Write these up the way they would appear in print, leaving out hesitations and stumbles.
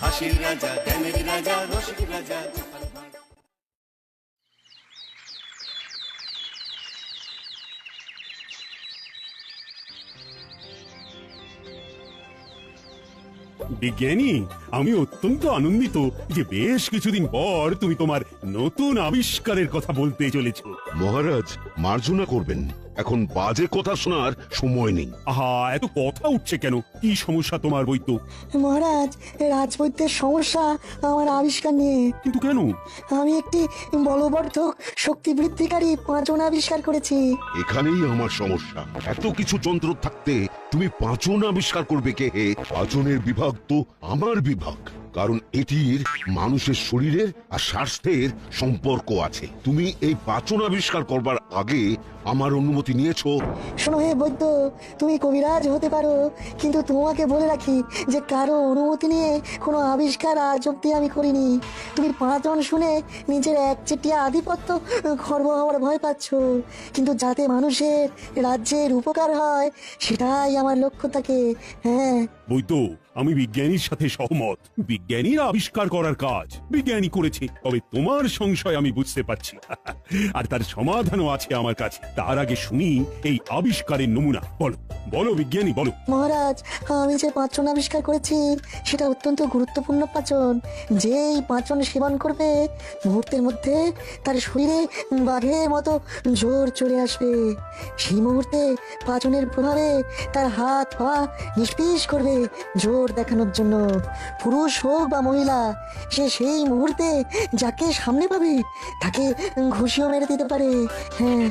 হাসির রাজা, জ্ঞানের রাজা, রসিক রাজা। বিজ্ঞানী, আমি অত্যন্ত আনন্দিত যে বেশ কিছুদিন পর তুমি তোমার নতুন আবিষ্কারের কথা বলতে চলেছ। মহারাজ, মার্জনা করবেন, এখন বাজে কথা শোনার সময় নেই। আহা, এত কথা উঠছে কেন? কি সমস্যা তোমার বৈদ্য? মহারাজ, রাজবৈদ্যের সমস্যা আমার আবিষ্কার নিয়ে। কিন্তু কেন? আমি একটি বলবর্ধক শক্তি বৃদ্ধিকারী পাঁচন আবিষ্কার করেছি। এখানেই আমার সমস্যা। এত কিছু যন্ত্র থাকতে তুমি পাঁচন আবিষ্কার করবে কে হে? পাঁচনের বিভাগ তো আমার বিভাগ, কারণ এটির মানুষের শরীরের আর স্বাস্থ্যের সম্পর্ক আছে। তুমি এই পাঁচন আবিষ্কার করবার আগে আমার অনুমতি নিয়েছো? শোনো হে বৈদ্য, তুমি কবিরাজ হতে পারো, কিন্তু তোমাকে বলে রাখি যে কারো অনুমতি নিয়ে কোনো আবিষ্কার আজ অব্দি আমি করিনি। তুমি পাঁচন শুনে নিজের একচেটিয়া আধিপত্য খর্ব হওয়ার ভয় পাচ্ছ, কিন্তু যাতে মানুষের রাজ্যের উপকার হয় সেটাই আমার লক্ষ্য থাকে। হ্যাঁ বৈদ্য, আমি বিজ্ঞানীর সাথে সহমত। বিজ্ঞানীর আবিষ্কার করার কাজ বিজ্ঞানী করেছে, তবে তোমার সংশয় আমি বুঝতে পারছি আর তার সমাধানও আছে আমার কাছে। তার আগে শুনি এই আবিষ্কারের নমুনা। বলো বলো বিজ্ঞানী, বলো। মহারাজ, আমি যে পাঁচন আবিষ্কার করেছি সেটা অত্যন্ত গুরুত্বপূর্ণ পাঁচন। যে এই পাঁচন সেবন করবে মুহূর্তের মধ্যে তার শরীরে বাঘের মতো জোর চলে আসবে। সেই মুহূর্তে পাঁচনের প্রভাবে তার হাত পা নিষ্পিস করবে জোর দেখানোর জন্য। পুরুষ হোক বা মহিলা, সে সেই মুহূর্তে যাকে সামনে পাবে তাকে ঘুষিও মেরে দিতে পারে। হ্যাঁ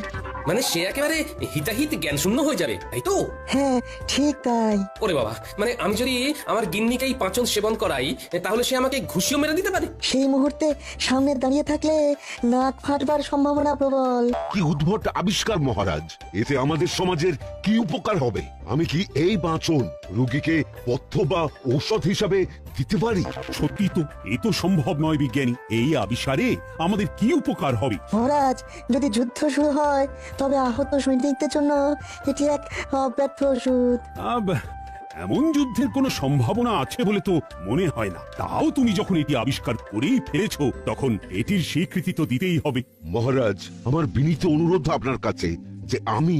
মানে সে একেবারে হিতাহিত জ্ঞান শূন্য হয়ে যাবে, তাই তো? হ্যাঁ, ঠিক তাই। ওরে বাবা, মানে আমি যদি আমার গিন্নিকেই পাঁচন সেবন করাই তাহলে সে আমাকে ঘুষিও মেরে দিতে পারে? সেই মুহূর্তে সামনে দাঁড়িয়ে থাকলে নাক ফাটবার সম্ভাবনা প্রবল। কি উদ্ভট আবিষ্কার মহারাজ! এতে আমাদের সমাজের কি উপকার হবে? আমি কি এই পাঁচন রোগীকে পথ্য বা ঔষধ হিসাবে দিতে পারি? সত্যি তো, এ তো সম্ভব নয় বিজ্ঞানী। এই আবিষ্কারে আমাদের কি উপকার হবে? মহারাজ, যদি যুদ্ধ শুরু হয় তবে আহত সৈনিকদের জন্য এটি এক অব্যর্থ ওষুধ। এমন যুদ্ধের কোনো সম্ভাবনা আছে বলে তো মনে হয় না। তাও তুমি যখন এটি আবিষ্কার করেই ফেলেছো, তখন এটির স্বীকৃতি তো দিতেই হবে। মহারাজ, আমার বিনীত অনুরোধ আপনার কাছে যে আমি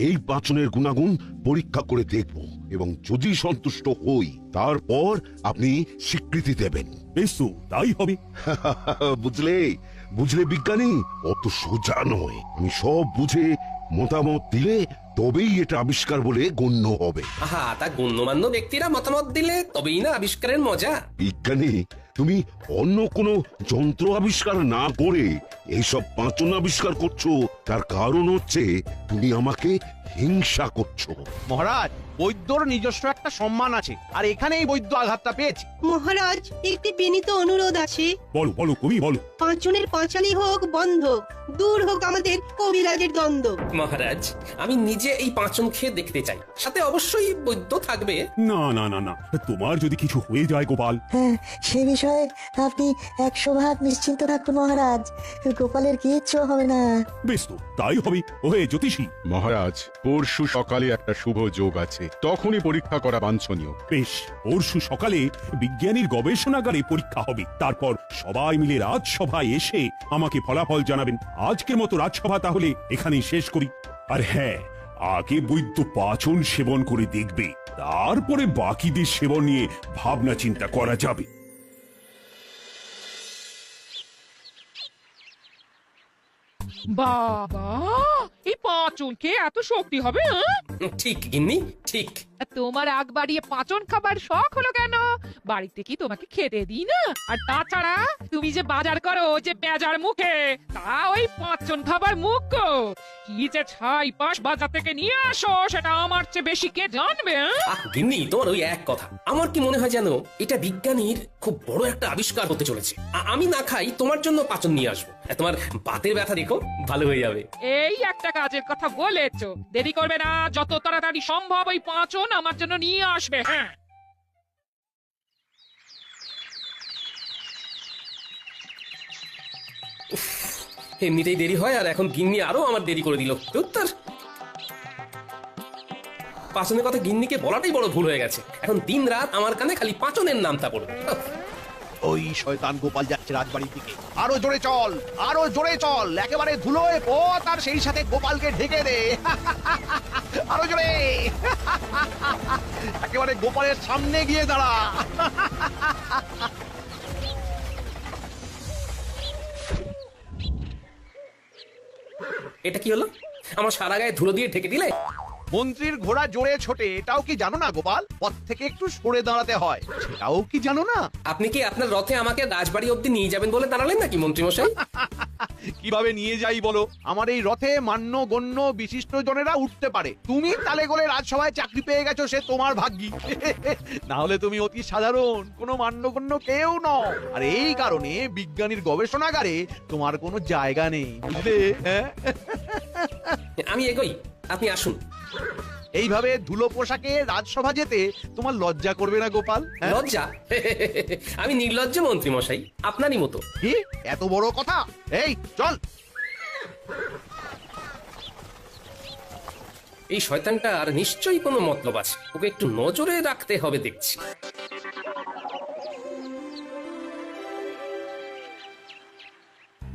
এই পাঁচনের গুণাগুণ পরীক্ষা করে দেখব এবং যদি সন্তুষ্ট হই তারপর আপনি স্বীকৃতি দেবেন। বেশ, তো তাই হবে। বুঝলে বুঝলে বিজ্ঞানী, অত সোজা নয়। আমি সব বুঝে মতামত দিলে তবেই এটা আবিষ্কার বলে গণ্য হবে। আহা, তা গণ্যমান্য ব্যক্তিরা মতামত দিলে তবেই না আবিষ্কারের মজা। বিজ্ঞানী, তুমি অন্য কোনো যন্ত্র আবিষ্কার না করে এইসব পাঁচন আবিষ্কার করছো, তার কারণ হচ্ছে তুমি আমাকে হিংসা করছো। মহারাজ, বৈদ্যর নিজস্ব একটা সম্মান আছে, আর এখানেই বৈদ্য আঘাতটা পেয়েছে। মহারাজ, একটি বিনীত অনুরোধ আছে। বলো বলো কবি, বলো। পাঁচনের পাঁচালি হোক বন্ধ, দূর হোক আমাদের কবিরাজের দ্বন্দ্ব। মহারাজ, আমি নিজে এই পাঁচন খেয়ে দেখতে চাই, সাথে অবশ্যই বৈদ্য থাকবে। না না না না, তোমার যদি কিছু হয়ে যায় গোপাল। হ্যাঁ, সে বিষয়ে আপনি 100% নিশ্চিন্ত থাকুন মহারাজ, গোপালের কিচ্ছু হবে না। বেশ, তো তাই হবে। ওহে জ্যোতিষী। মহারাজ, পরশু সকালে একটা শুভ যোগ আছে, তখনই পরীক্ষা করা বাঞ্ছনীয়। বেশ, পরশু সকালে বিজ্ঞানীর গবেষণাগারে পরীক্ষা হবে। তারপর সবাই মিলে রাজসভায় এসে আমাকে ফলাফল জানাবেন। আজকের মতো রাজসভা তাহলে এখানেই শেষ করি। আর হ্যাঁ, আগে বৈদ্য পাচন সেবন করে দেখবে, তারপরে বাকিদের সেবন নিয়ে ভাবনা চিন্তা করা যাবে। বাবা, এই পাঁচন খেয়ে এত শক্তি হবে? ঠিক গিন্নি, ঠিক। তোমার আগ বাড়িয়ে পাঁচন খাবার শখ হলো কেন? বাড়িতে কি তোমাকে খেতে দিই না? আর তাছাড়া তুমি যে বাজার করো যে বেজার মুখে, তা ওই পাঁচন খাবার মুখ গো। কি যে ছাই পাশ বাজার থেকে নিয়ে আসো, সেটা আমার চেয়ে বেশি কে জানবে? গিন্নি, তোমার ওই এক কথা। আমার কি মনে হয় জানো, এটা বিজ্ঞানীর খুব বড় একটা আবিষ্কার হতে চলেছে। আমি না খাই, তোমার জন্য পাচন নিয়ে আসবো। তোমার বাতের ব্যথা দেখো ভালো হয়ে যাবে। এই একটা কাজের কথা বলেছো, দেরি করবে না, যত তাড়াতাড়ি সম্ভব ওই পাঁচন আমার জন্য নিয়ে আসবে। হ্যাঁ, এমনিতেই দেরি হয়, আর এখন গিন্নি আরো আমার দেরি করে দিল। উত্তর পাচনের কথা গিন্নিকে বলাটাই বড় ভুল হয়ে গেছে। এখন দিন রাত আমার কানে খালি পাচনের নামটা পড়বে। ওই শয়তান গোপাল যাচ্ছে রাজবাড়ির দিকে। আরো জোরে চল, আরো জোরে চল, একেবারে ধুলোয় পথ আর সেই সাথে গোপালকে ঢেকে দে। আরো জোরে, একেবারে গোপালের সামনে গিয়ে দাঁড়া। এটা কি হলো? আমার সারা গায়ে ধুলো দিয়ে ঢেকে দিলে। মন্ত্রীর ঘোড়া জোরে ছোটে এটাও কি জানো না গোপাল? পথ থেকে একটু সরে দাঁড়াতে হয়, সেটাও কি জানো না? আপনি কি আপনার রথে আমাকে রাজবাড়ি অব্দি নিয়ে যাবেন বলে দাঁড়ালেন নাকি মন্ত্রী মশাই? কিভাবে নিয়ে যাই বলো? আমার এই রথে মান্য গণ্য বিশিষ্ট জনেরা উঠতে পারে। তুমি তালে গোলে রাজসভায় চাকরি পেয়ে গেছো, সে তোমার ভাগ্যি। না হলে তুমি অতি সাধারণ কোনো মান্যগণ্য কেউ নও। আর এই কারণে বিজ্ঞানীর গবেষণাগারে তোমার কোনো জায়গা নেই, বুঝলে? হ্যাঁ, আমি এগোই, আপনি আসুন। এইভাবে ধুলো পোশাকে রাজসভা যেতে তোমার লজ্জা করবে না গোপাল? হ্যাঁ? লজ্জা? আমি নির্লজ্জ মন্ত্রী মশাই, আপনারই মতো। কি এত বড় কথা? এই চল। এই শয়তানটার নিশ্চয়ই কোনো মতলব আছে, ওকে একটু নজরে রাখতে হবে দেখছি।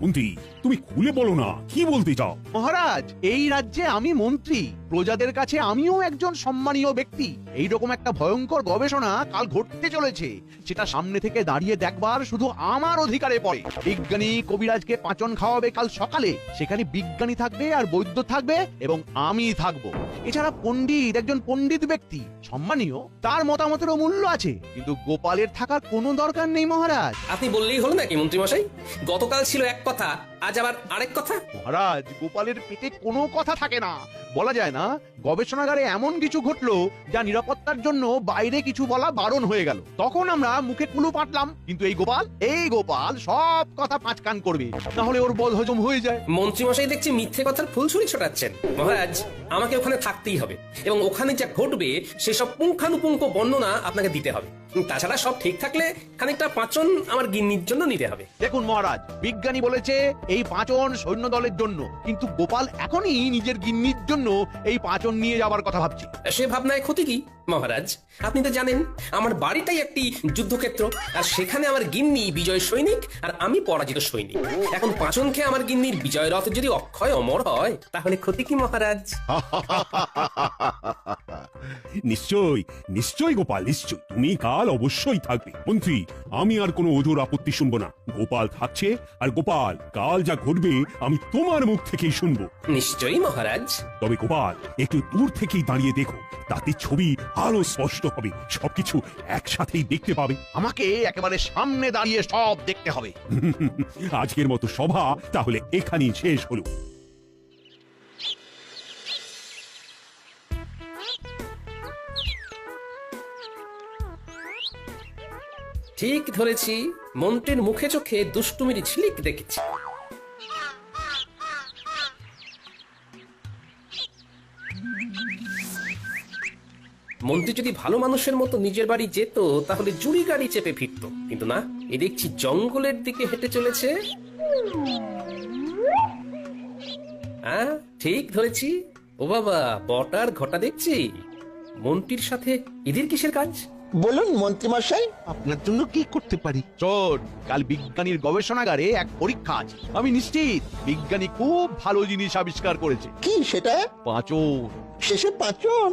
মন্ত্রী, তুমি খুলে বলো না, কি বলতে চাও? মহারাজ, এই রাজ্যে আমি মন্ত্রী, প্রজাদের কাছে আমিও একজন সম্মানীয় ব্যক্তি। এইরকম একটা ভয়ঙ্কর গবেষণা কাল ঘটতে চলেছে, সেটা সামনে থেকে দাঁড়িয়ে দেখবার শুধু আমার অধিকারে পড়ে। বিজ্ঞানী কবিরাজকে পাচন খাওয়াবে কাল সকালে, সেখানে বিজ্ঞানী থাকবে আর বৈদ্য থাকবে এবং আমি থাকবো। এছাড়া পণ্ডিত, একজন পণ্ডিত ব্যক্তি সম্মানীয়, তার মতামতেরও মূল্য আছে, কিন্তু গোপালের থাকার কোনো দরকার নেই মহারাজ। আপনি বললেই হলো নাকি মন্ত্রী মশাই? গতকাল ছিল এক কথা, আজ আবার আরেক কথা। মহারাজ, গোপালের পেটে কোনো কথা থাকে না, বলা যায় না। গবেষণাগারে এমন কিছু ঘটলো যা নিরাপত্তার জন্য বাইরে কিছু বলা বারণ হয়ে গেল। তখন আমরা মুখে কুলু পাটলাম, কিন্তু এই গোপাল সব কথা পাঁচকান করবে, না হলে ওর বদ হজম হয়ে যায়। মন্ত্রী মশাই দেখছি মিথ্যে কথার ফুলছুরি ছোটাচ্ছেন। মহারাজ, আমাকে ওখানে থাকতেই হবে এবং ওখানে যা ঘটবে সেসব পুঙ্খানুপুঙ্খ বর্ণনা আপনাকে দিতে হবে। তাছাড়া সব ঠিক থাকলে খানিকটা পাচন আমার গিন্নির জন্য নিতে হবে। দেখুন মহারাজ, বিজ্ঞানী বলেছে এই পাচন সৈন্য দলের জন্য, কিন্তু গোপাল এখনই নিজের গিন্নির জন্য এই পাচন নিয়ে যাবার কথা ভাবছে। সে ভাবনায় ক্ষতি কি মহারাজ? আপনি তো জানেন আমার বাড়িটাই একটি যুদ্ধক্ষেত্র, আর সেখানে আমার গিন্নি বিজয় সৈনিক আর আমি পরাজিত সৈনিক। এখন পাচন খেয়ে আমার গিন্নির বিজয় রথ যদি অক্ষয় অমর হয়, তাহলে ক্ষতি কি মহারাজ? নিশ্চয় নিশ্চয় গোপাল, নিশ্চয় তুমি কাল অবশ্যই থাকবে। মন্ত্রী, আমি আর কোনো ওজোর আপত্তি শুনবো না। গোপাল থাকছে, আর গোপাল কাল যা ঘটবে আমি তোমার মুখ থেকেই শুনবো। নিশ্চয়ই মহারাজ। তবে গোপাল, একটু দূর থেকেই দাঁড়িয়ে দেখো, তাতে ছবি আরো স্পষ্ট হবে, সবকিছু একসাথেই দেখতে পাবে। আমাকে একেবারে সামনে দাঁড়িয়ে সব দেখতে হবে। আজকের মতো সভা তাহলে এখানেই শেষ হলো। ঠিক ধরেছি, মন্ত্রীর মুখে চোখে দুষ্টুমির ঝিলিক দেখেছি। মন্ত্রী যদি ভালো মানুষের মতো নিজের বাড়ি যেত, তাহলে জুড়ি গাড়ি চেপে ফিরত, কিন্তু না, এ দেখছি জঙ্গলের দিকে হেঁটে চলেছে। হ্যাঁ, ঠিক ধরেছি। ও বাবা, বটার ঘটা দেখছি। মন্ত্রীর সাথে এদের কিসের কাজ? বলুন মন্ত্রী মশাই, আপনার জন্য কি করতে পারি? চল, কাল বিজ্ঞানীর গবেষণাগারে এক পরীক্ষা আছে। আমি নিশ্চিত বিজ্ঞানী খুব ভালো জিনিস আবিষ্কার করেছে। কি সেটা? পাচন। শেষে পাচন?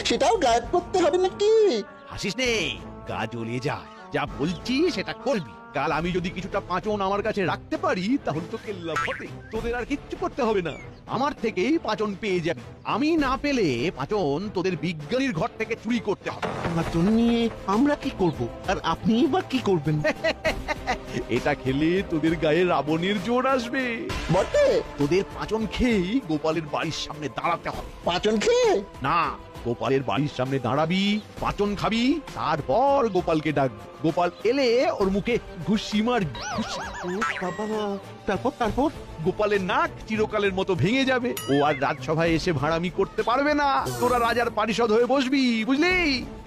সেটাও গায়েব করতে হবে নাকি? হাসিস নে, গা জ্বলে যায়। যা বলছি সেটা করবি। কাল আমি যদি কিছুটা পাচন আমার কাছে রাখতে পারি, তাহলে তো কেল্লা ফতে, তোদের আর কিচ্ছু করতে হবে না। আমার থেকেই পাচন পেয়ে যাবি। আমি না পেলে পাচন তোদের বিজ্ঞানীর ঘর থেকে চুরি করতে হবে। পাচন নিয়ে আমরা কি করব, আর আপনি বা কি করবেন? এটা খেলে তোদের গায়ে রাবণের জোর আসবে। বটে? তোদের পাচন খেয়েই গোপালের বাড়ির সামনে দাঁড়াতে হবে। পাচন খেয়ে? না, গোপালের বাড়ির সামনে দাঁড়াবি, পাচন খাবি, তারপর গোপালকে ডাকবি। গোপাল এলে ওর মুখে ঘুষি মারবি। বাবা, তারপর? গোপালের নাক চিরকালের মতো ভেঙে যাবে। ও আর রাজসভায় এসে ভাড়ামি করতে পারবে না। তোরা রাজার পারিষদ হয়ে বসবি, বুঝলি?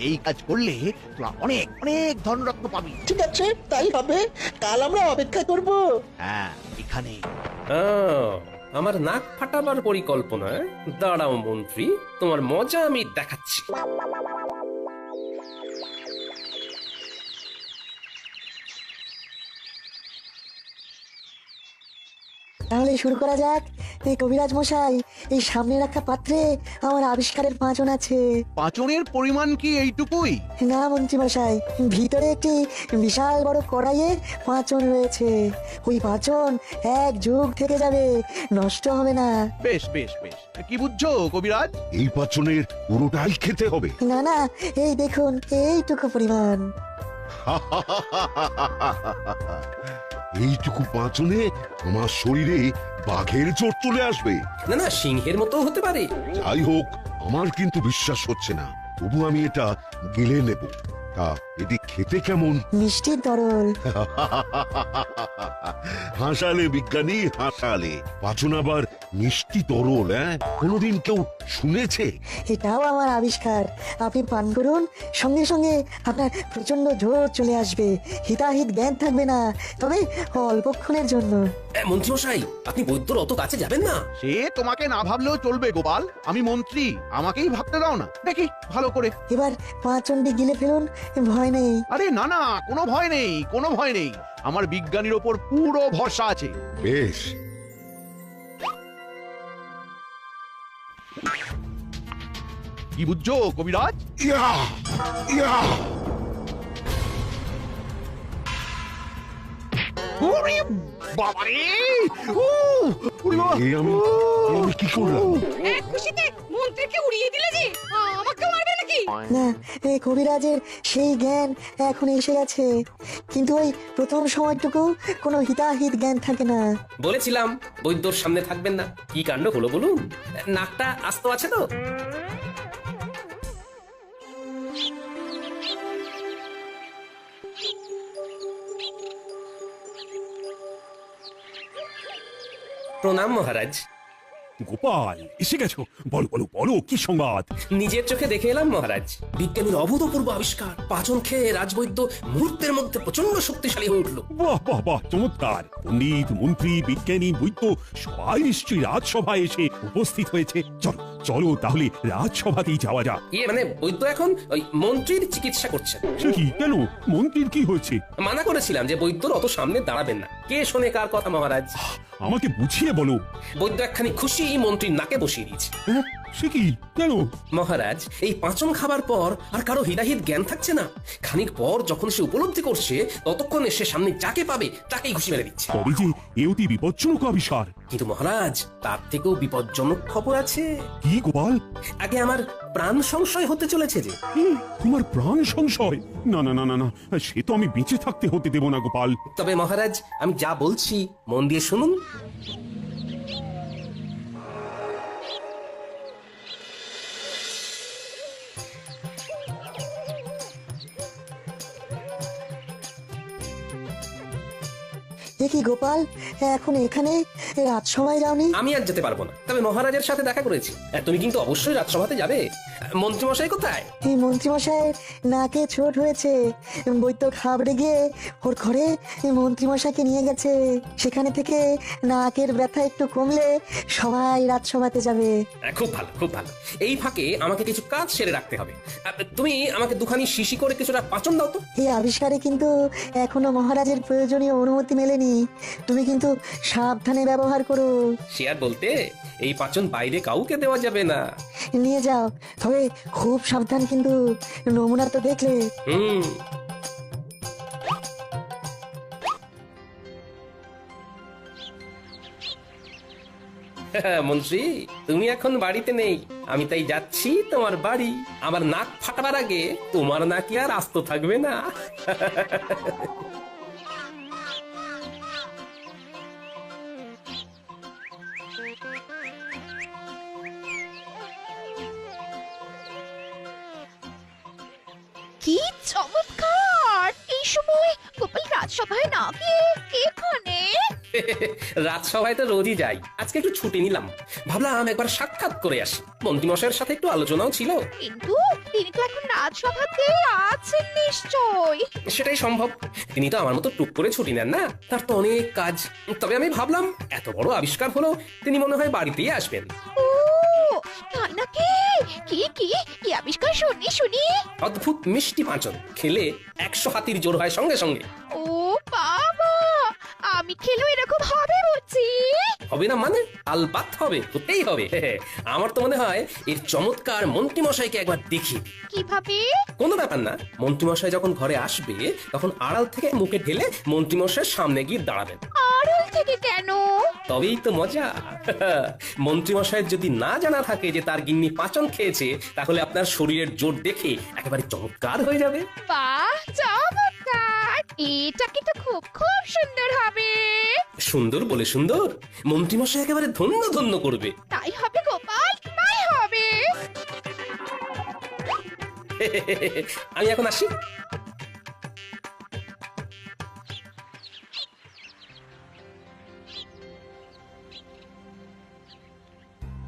এই কাজ করলে তোরা অনেক অনেক ধনরত্ন পাবি। ঠিক আছে, তাই হবে। কাল আমরা অপেক্ষা করব। হ্যাঁ, এখানে। আমার নাক ফাটাবার পরিকল্পনা? দাঁড়াও মন্ত্রী, তোমার মজা আমি দেখাচ্ছি। তাহলে শুরু করা যাক। এই কবিরাজ মশাই, এই সামনে রাখা পাত্রে আমার আবিষ্কারের পাঁচন আছে। পাঁচনের পরিমাণ কি এইটুকুই? না মন্ত্রী মশাই, ভিতরে একটি বিশাল বড় কড়াইয়ে পাঁচন রয়েছে। ওই পাঁচন 1 যুগ থেকে যাবে, নষ্ট হবে না। বেশ বেশ বেশ, কি বুঝছো কবিরাজ? এই পাচনের পুরোটাই খেতে হবে। না না, এই দেখুন, এইটুকু পরিমাণ। এইটুকু পাচনে আমার শরীরে বাঘের জোর চলে আসবে। না না, সিংহের মতো হতে পারে। যাই হোক, আমার কিন্তু বিশ্বাস হচ্ছে না, তবু আমি এটা গিলে নেব। তা এটি খেতে কেমন? মিষ্টির তরল। হাসালে বিজ্ঞানী, হাসালে। পাচন আবার মিষ্টি তরল, কোনোদিন কেউ শুনেছে? এটাও আমার আবিষ্কার। আপনি পান করুন, সঙ্গে সঙ্গে আপনার প্রচন্ড জোর চলে আসবে, হিতাহিত জ্ঞান থাকবে না, তবে অল্পক্ষণের জন্য। মন্ত্রী মশাই, আপনি বৈদ্যর অত কাছে যাবেন না। সে তোমাকে না ভাবলেও চলবে গোপাল, আমি মন্ত্রী, আমাকেই ভাবতে দাও না। দেখি ভালো করে। এবার পাঁচনটি গিলে ফেলুন, ভয় নেই। আরে না না, কোনো ভয় নেই, কোনো ভয় নেই। আমার বিজ্ঞানীর ওপর পুরো ভরসা আছে। বেশ। কি বুঝছো কবিরাজ? ইয়া ইয়া ওরে বাবারে! ও ওরে বাবা! আমি কি করলাম? খুশিতে মন্ত্রীকে উড়িয়ে দিলে যে, আমাকে মারবে নাকি? না, এই কবিরাজের সেই জ্ঞান এখন এসে গেছে, কিন্তু ওই প্রথম সময়টুকু কোনো হিতাহিত জ্ঞান থাকে না। বলেছিলাম বৈদ্যর সামনে থাকবেন না। কি কাণ্ড হলো বলুন? নাকটা আস্ত আছে তো? প্রণাম মহারাজ। গোপাল, এসে গেছো? বলো বলো বলো, কি সংবাদ? নিজের চোখে দেখে এলাম মহারাজ, বিজ্ঞানীর অভূতপূর্ব আবিষ্কার। পাচন খেয়ে রাজবৈদ্য মুহূর্তের মধ্যে প্রচন্ড শক্তিশালী হয়ে উঠল। বাহ বাহ বাহ, চমৎকার! পণ্ডিত, মন্ত্রী, বিজ্ঞানী, বৈদ্য সবাই নিশ্চয়ই রাজসভায় এসে উপস্থিত হয়েছে। চলো চলো তাহলে রাজসভাতেই যাওয়া যাক। মানে বৈদ্য এখন ওই মন্ত্রীর চিকিৎসা করছেন। সে কি? কেন? মন্ত্রীর কি হয়েছে? মানা করেছিলাম যে বৈদ্যর অত সামনে দাঁড়াবেন না। কে শোনে কার কথা মহারাজ? আমাকে বুঝিয়ে বলো। বৈদ্য একখানি খুশি মন্ত্রীর নাকে বসিয়ে দিয়েছে। হ্যাঁ, সে কি? কেন? মহারাজ, এই পাঁচন খাবার পর আর কারো হিতাহিত জ্ঞান থাকছে না। খানিক পর যখন সে উপলব্ধি করছে, ততক্ষণে সে সামনে যাকে পাবে তাকেই ঘুষি মেরে দিচ্ছে। তবে যে এ অতি বিপজ্জনক আবিষ্কার। কিন্তু মহারাজ, তার থেকেও বিপজ্জনক খবর আছে। কি গোপাল? আগে আমার প্রাণ সংশয় হতে চলেছে যে। তোমার প্রাণ সংশয়? না না না না না, সে তো আমি বেঁচে থাকতে হতে দেব না গোপাল। তবে মহারাজ, আমি যা বলছি মন দিয়ে শুনুন। এ কি গোপাল, এখন এখানে? রাজসভায় যাওনি? আমি আর যেতে পারবো না, তবে মহারাজের সাথে দেখা করেছি। তুমি কিন্তু অবশ্যই রাজসভাতে যাবে। মন্ত্রীমশাই কোথায়? এই মন্ত্রীমশাইয়ের নাকে চোট হয়েছে, বৈদ্য ঘাবড়ে গিয়ে ওর ঘরে মন্ত্রীমশাইকে নিয়ে গেছে। সেখানে থেকে নাকের ব্যথা একটু কমলে সবাই রাজসভাতে যাবে। খুব ভালো, খুব ভালো। এই ফাঁকে আমাকে কিছু কাজ সেরে রাখতে হবে। তুমি আমাকে দুখানি শিশি করে কিছুটা পাচন দাও তো। এই আবিষ্কারে কিন্তু এখনো মহারাজের প্রয়োজনীয় অনুমতি মেলেনি, তুমি কিন্তু সাবধানে ব্যবহার করো। সে আর বলতে, এই পাচন বাইরে কাউকে দেওয়া যাবে না। নিয়ে যাও, তবে খুব সাবধান কিন্তু, নমুনা তো দেখলে। মন্ত্রী, তুমি এখন বাড়িতে নেই, আমি তাই যাচ্ছি তোমার বাড়ি। আমার নাক ফাটাবার আগে তোমার নাকি আর আস্ত থাকবে না। কি চমৎকার! এই সময় গোপাল রাজসভায় না গিয়ে এখানে? রাজসভায় তো রোজই যাই, আজকে একটু ছুটি নিলাম। ভাবলাম একবার সাক্ষাৎ করে আসি। মন্ত্রীমশাইয়ের সাথে একটু আলোচনাও ছিল। কিন্তু তিনি তো এখন রাজসভাতে আছেন নিশ্চয়। সেটাই সম্ভব। তিনি তো আমার মতো টুক করে ছুটি নেন না, তার তো অনেক কাজ। তবে আমি ভাবলাম এত বড় আবিষ্কার হলো, তিনি মনে হয় বাড়িতেই আসবেন। ও তাই নাকি? কি কি কি আবিষ্কার শুনি শুনি। অদ্ভুত মিষ্টি পাঁচন, খেলে 100 হাতির জোর হয় সঙ্গে সঙ্গে। ও বাবা, আমি খেলেও এরকম হবে বুঝি? হবে না মানে? আলবাত হবে, হতেই হবে। আমার তো মনে হয় এর চমৎকার মন্ত্রীমশাইকে একবার দেখি। কিভাবে? কোনো ব্যাপার না, মন্ত্রীমশাই যখন ঘরে আসবে তখন আড়াল থেকে মুখে ঢেলে মন্ত্রীমশাইয়ের সামনে গিয়ে দাঁড়াবেন। আড়াল থেকে কেন? তবেই তো মজা। মন্ত্রীমশাইয়ের যদি না জানা থাকে যে তার গিন্নি পাঁচন খেয়েছে, তাহলে আপনার শরীরের জোর দেখে একেবারে চমৎকার হয়ে যাবে। বাহ, চমৎকার! এটা কিন্তু খুব খুব সুন্দর হবে। সুন্দর বলে সুন্দর, মন্ত্রীমশাই একেবারে ধন্য ধন্য করবে। তাই হবে গোপাল, তাই হবে। আমি এখন আসি।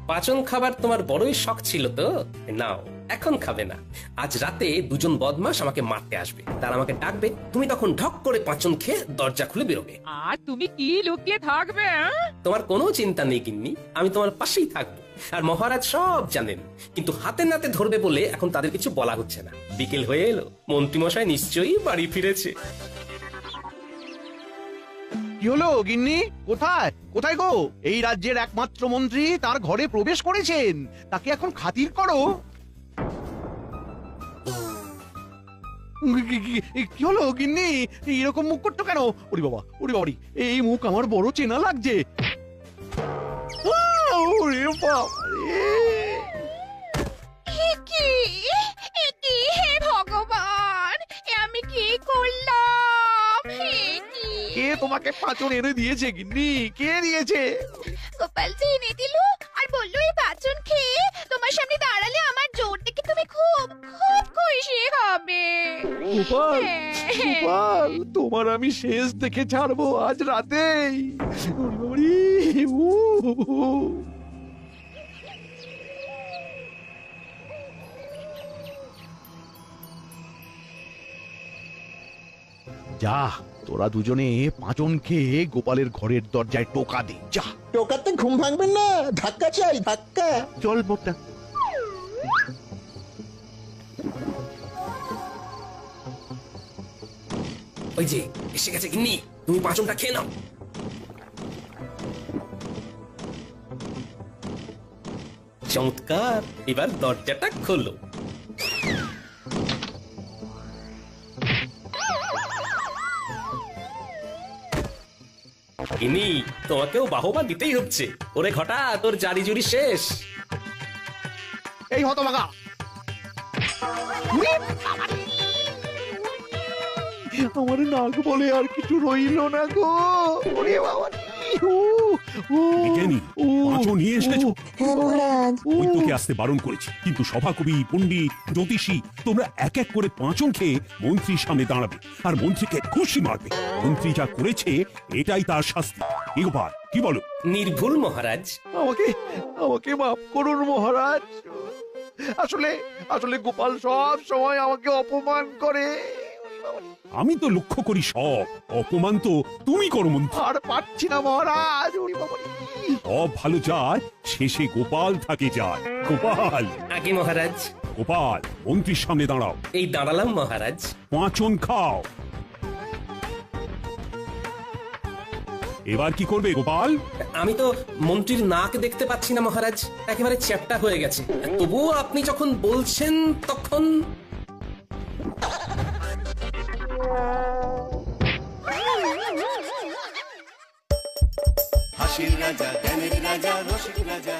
পাচন খাবার তোমার বড়ই শখ ছিল তো, নাও এখন খাবে না। আজ রাতে দুজন বদমাশ আমাকে মারতে আসবে, তারা আমাকে ডাকবে, তুমি তখন ঢক করে পাচন খেয়ে দরজা খুলে বেরোবে। আর তুমি কি লুকিয়ে থাকবে? তোমার কোনো চিন্তা নেই গিন্নি, আমি তোমার পাশেই থাকবো। আর মহারাজ সব জানেন, কিন্তু হাতে নাতে ধরবে বলে এখন তাদের কিছু বলা হচ্ছে না। বিকেল হয়ে এলো, মন্ত্রীমশাই নিশ্চয়ই বাড়ি ফিরেছে। কি হলো গিন্নি? কোথায় কোথায় গো? এই রাজ্যের একমাত্র মন্ত্রী তার ঘরে প্রবেশ করেছেন, তাকে এখন খাতির করো। কি হলো গিন্নি? এরকম মুখ করছো কেন? ওরে বাবা, ওরে বাবারি, এই মুখ আমার বড় চেনা লাগছে। ওরে বাবা কি কি হে ভগবান, এ আমি কি করলাম? হে কি? কে তোমাকে পাঁচন এনে দিয়েছে গিন্নি? কে দিয়েছে? গোপাল যে এনে দিল আর বললো এই পাঁচন খেয়ে তোমার সামনে দাঁড়ালে আমার জোর দেখে তুমি খুব খুব খুশি হবে। গোপাল, গোপাল, তোমার আমি শেষ দেখে ছাড়বো আজ রাতেই। ওরে বাবারি, যা, তোরা দুজনে পাঁচন খেয়ে গোপালের ঘরের দরজায় টোকা দে, যা। টোকাতে ঘুম ভাঙবেন না, ধাক্কা চাই, ধাক্কা। চল বোকটা। ওই যে এসে গেছে গিন্নি, তুমি পাঁচনটা খেয়ে নাও। চমৎকার, এবার দরজাটা খোলো। গিন্নি, তোমাকেও বাহবা দিতেই হচ্ছে। ওরে ঘটা, তোর জারি জুরি শেষ। এই হতভাগা, আমার নাক বলে আর কিছু রইল না গো। ওরে বাবা, বিজ্ঞানী, পাঁচন নিয়ে এসেছো? হ্যাঁ মহারাজ। ওই তোকে আসতে বারণ করেছি, কিন্তু সভাকবি, পণ্ডিত, জ্যোতিষী তোমরা এক এক করে পাঁচন খেয়ে মন্ত্রীর সামনে দাঁড়াবে আর মন্ত্রীকে খুশি মারবে। মন্ত্রী যা করেছে এটাই তার শাস্তি। কি গোপাল, কি বলো? নির্ভুল মহারাজ। আমাকে আমাকে মাফ করুন মহারাজ। আসলে আসলে গোপাল সব সময় আমাকে অপমান করে। আমি তো লক্ষ্য করি সব অপমান তো তুমি করো মন্ত্রী। আর পারছি না মহারাজ। ওরে বাবা, সব ভালো যায়, শেষে গোপাল থাকে যায়। গোপাল, আগে মহারাজ। গোপাল, মন্ত্রীর সামনে দাঁড়াও। এই দাঁড়ালাম মহারাজ। পাঁচন খাও। এবার কি করবে গোপাল? আমি তো মন্ত্রীর নাক দেখতে পাচ্ছি না মহারাজ, একেবারে চ্যাপ্টা হয়ে গেছে। তবুও আপনি যখন বলছেন তখন হাসির রাজা, জ্ঞানের রাজা, রসিক রাজা।